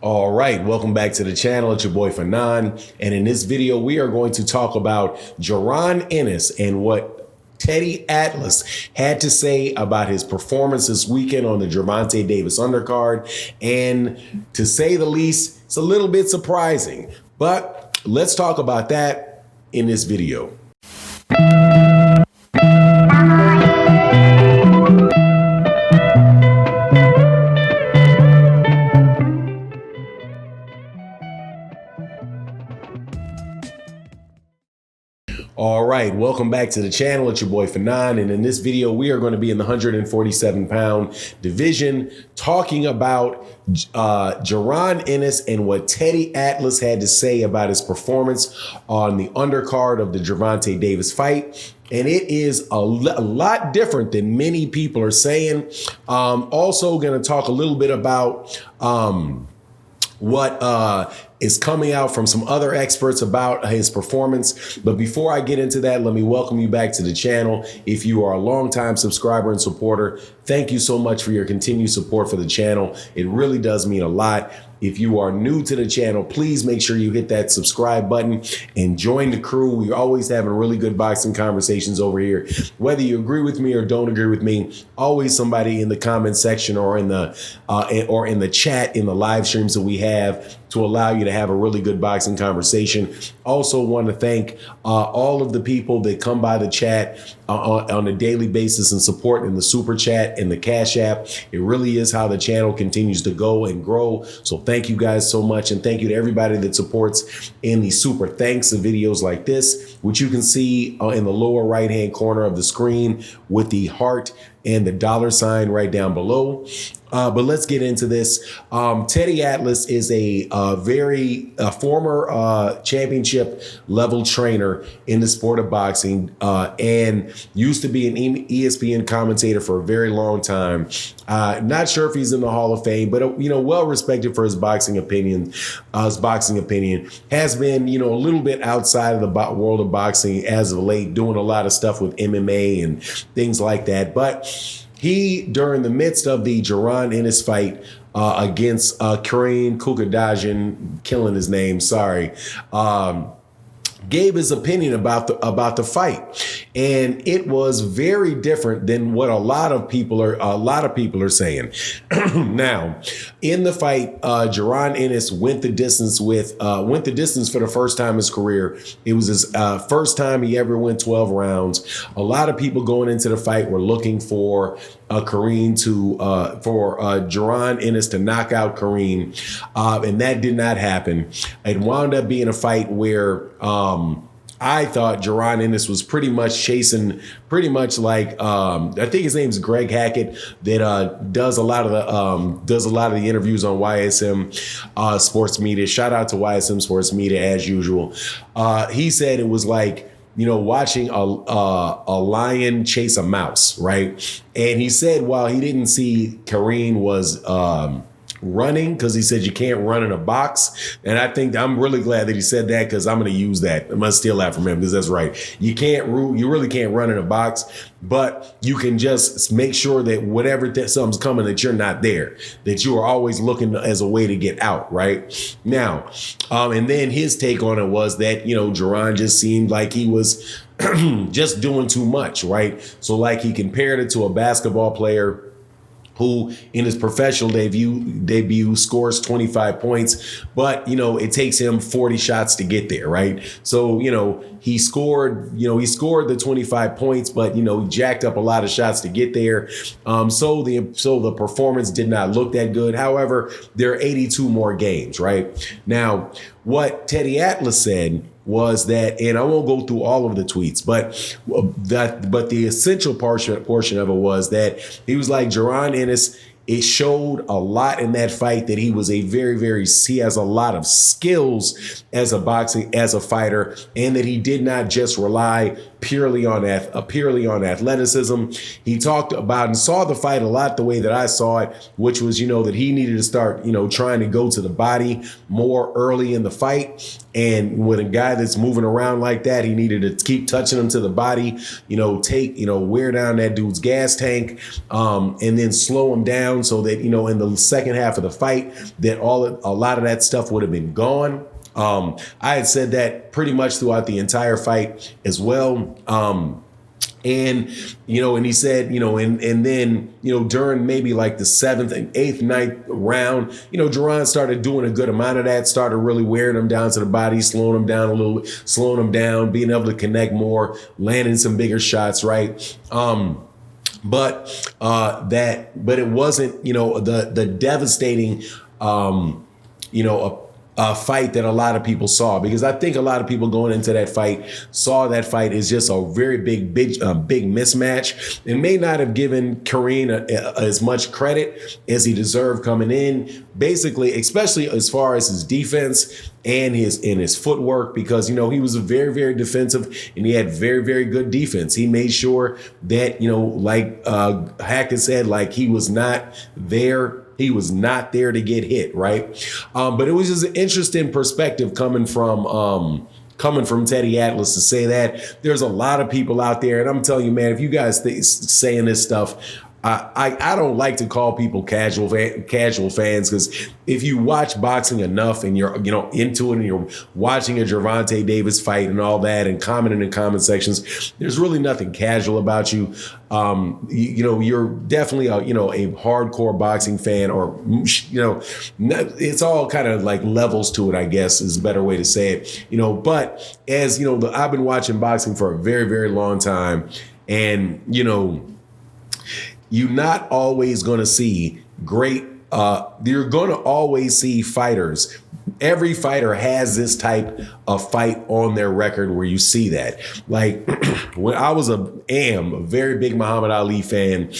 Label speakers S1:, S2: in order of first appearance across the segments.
S1: All right, welcome back to the channel. It's your boy Fanon, and in this video we are going to talk about Jaron Ennis and what Teddy Atlas had to say about his performance this weekend on the Gervonta Davis undercard. And to say the least, it's a little bit surprising, but let's talk about that in this video. All right, welcome back to the channel. It's your boy Fanon, and in this video we are going to be in the 147-pound division talking about Jaron Ennis and what Teddy Atlas had to say about his performance on the undercard of the Gervonta Davis fight. And it is a lot different than many people are saying. Also going to talk a little bit about what is coming out from some other experts about his performance. But before I get into that, let me welcome you back to the channel. If you are a longtime subscriber and supporter, thank you so much for your continued support for the channel. It really does mean a lot. If you are new to the channel, please make sure you hit that subscribe button and join the crew. We're always having really good boxing conversations over here. Whether you agree with me or don't agree with me, always somebody in the comment section or in the chat in the live streams that we have to allow you to have a really good boxing conversation. Also want to thank all of the people that come by the chat on a daily basis and support in the super chat and the Cash App. It really is how the channel continues to go and grow. So thank you guys so much. And thank you to everybody that supports in the super thanks of videos like this, which you can see in the lower right hand corner of the screen with the heart and the $ right down below. But let's get into this. Teddy Atlas is a former championship level trainer in the sport of boxing and used to be an ESPN commentator for a very long time. Not sure if he's in the Hall of Fame, but well respected for his boxing opinion. Has been a little bit outside of the world of boxing as of late, doing a lot of stuff with MMA and things like that. But he, during the midst of the Jaron Ennis fight against Kareem Kukadajian, killing his name, sorry, gave his opinion about the fight, and it was very different than what a lot of people are saying. Now, in the fight, Jaron Ennis went the distance for the first time in his career. It was his first time he ever went 12 rounds. A lot of people going into the fight were looking for Jaron Ennis to knock out Kareem, and that did not happen. It wound up being a fight where I thought Jaron Ennis was pretty much chasing, like I think his name's Greg Hackett, that does a lot of the interviews on YSM Sports Media. Shout out to YSM Sports Media as usual. He said it was like, watching a lion chase a mouse, right? And he said while he didn't see Kareem was running, because he said you can't run in a box. And I think I'm really glad that he said that, because I'm going to use that. I'm going to steal that from him, because that's right. You really can't run in a box, but you can just make sure that whatever something's coming, that you're not there, that you are always looking as a way to get out, right? Now, and then his take on it was that, Jaron just seemed like he was just doing too much, right? So like he compared it to a basketball player who in his professional debut scores 25 points, but it takes him 40 shots to get there, right? So he scored the 25 points, but he jacked up a lot of shots to get there. So the performance did not look that good. However, there are 82 more games, right? Now, what Teddy Atlas said was that, and I won't go through all of the tweets, but the essential portion of it was that he was like, Jaron Ennis, it showed a lot in that fight that he was he has a lot of skills as a fighter, and that he did not just rely purely on athleticism. He talked about and saw the fight a lot the way that I saw it, which was, that he needed to start, trying to go to the body more early in the fight. And with a guy that's moving around like that, he needed to keep touching him to the body, wear down that dude's gas tank, and then slow him down down so that, you know, in the second half of the fight, that a lot of that stuff would have been gone. I had said that pretty much throughout the entire fight as well. And, you know, and he said, you know, and then, you know, during maybe like the 7th and 8th, 9th round, you know, Jaron started doing a good amount of that, started really wearing him down to the body, slowing him down a little bit, slowing him down, being able to connect more, landing some bigger shots, right? But it wasn't, you know, the devastating, you know, a fight that a lot of people saw, because I think a lot of people going into that fight saw that fight as just a very big mismatch, and may not have given Kareem as much credit as he deserved coming in, basically, especially as far as his defense and his footwork, because, you know, he was very, very defensive and he had very, very good defense. He made sure that, you know, like Hackett said, like he was not there. He was not there to get hit, right? But it was just an interesting perspective coming from Teddy Atlas to say that. There's a lot of people out there, and I'm telling you, man, if you guys saying this stuff, I don't like to call people casual fans, because if you watch boxing enough and you're, you know, into it and you're watching a Gervonta Davis fight and all that and commenting in comment sections, there's really nothing casual about you. You know, you're definitely a hardcore boxing fan, or, you know, it's all kind of like levels to it, I guess is a better way to say it, you know. But as you know, I've been watching boxing for a very, very long time, and, you know, you're not always going to see great, you're going to always see fighters. Every fighter has this type of fight on their record where you see that. Like when I am a very big Muhammad Ali fan,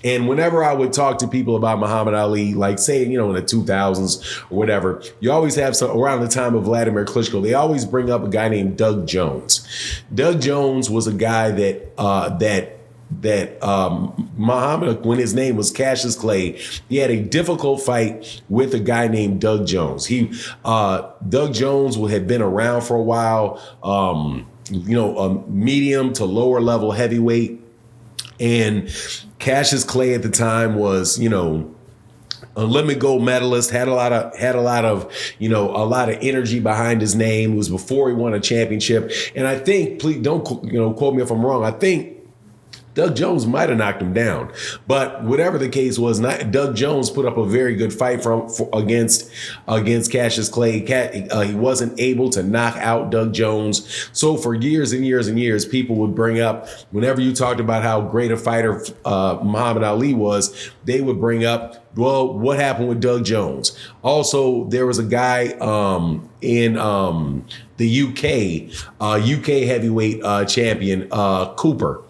S1: and whenever I would talk to people about Muhammad Ali, like say, you know, in the 2000s or whatever, you always have some around the time of Vladimir Klitschko, they always bring up a guy named Doug Jones. Doug Jones was a guy that Muhammad, when his name was Cassius Clay, he had a difficult fight with a guy named Doug Jones. Doug Jones had been around for a while, you know, a medium to lower level heavyweight, and Cassius Clay at the time was, you know, Olympic gold medalist, had a lot of energy behind his name. It was before he won a championship, and I think, please don't quote me if I'm wrong, I think Doug Jones might have knocked him down, but whatever the case was, Doug Jones put up a very good fight against Cassius Clay. He wasn't able to knock out Doug Jones. So for years and years and years, people would bring up, whenever you talked about how great a fighter Muhammad Ali was, they would bring up, well, what happened with Doug Jones? Also, there was a guy in the UK heavyweight champion, Cooper.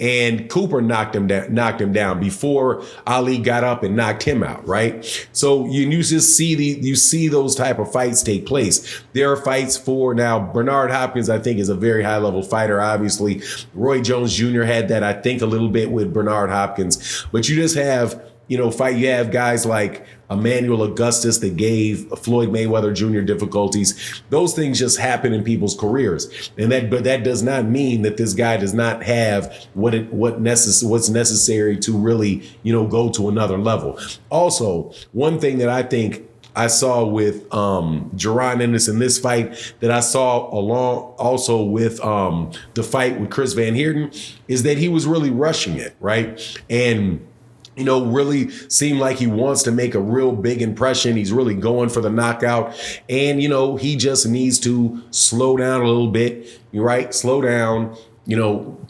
S1: And Cooper knocked him down before Ali got up and knocked him out, right? So you just see those type of fights take place. There are fights for, now Bernard Hopkins, I think, is a very high level fighter, obviously. Roy Jones Jr. had that, I think, a little bit with Bernard Hopkins. But you just have, you have guys like Emmanuel Augustus that gave Floyd Mayweather Jr. difficulties. Those things just happen in people's careers, but that does not mean that this guy does not have what's necessary to really, go to another level. Also, one thing that I think I saw with Jaron Ennis in this fight that I saw also with the fight with Chris Van Heerden is that he was really rushing it, right? And really seemed like he wants to make a real big impression. He's really going for the knockout. And, he just needs to slow down a little bit, right? Slow down,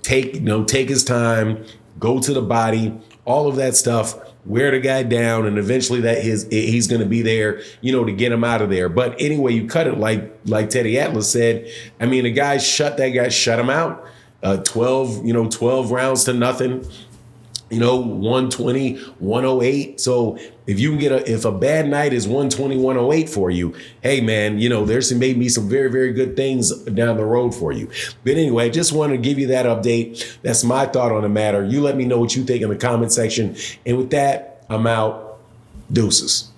S1: take his time, go to the body, all of that stuff, wear the guy down, and eventually he's going to be there, to get him out of there. But anyway, you cut it like Teddy Atlas said. I mean, the guy shut him out, 12 rounds to nothing. 120, 108. So if you can if a bad night is 120, 108 for you, hey man, there's maybe some very, very good things down the road for you. But anyway, I just wanted to give you that update. That's my thought on the matter. You let me know what you think in the comment section. And with that, I'm out. Deuces.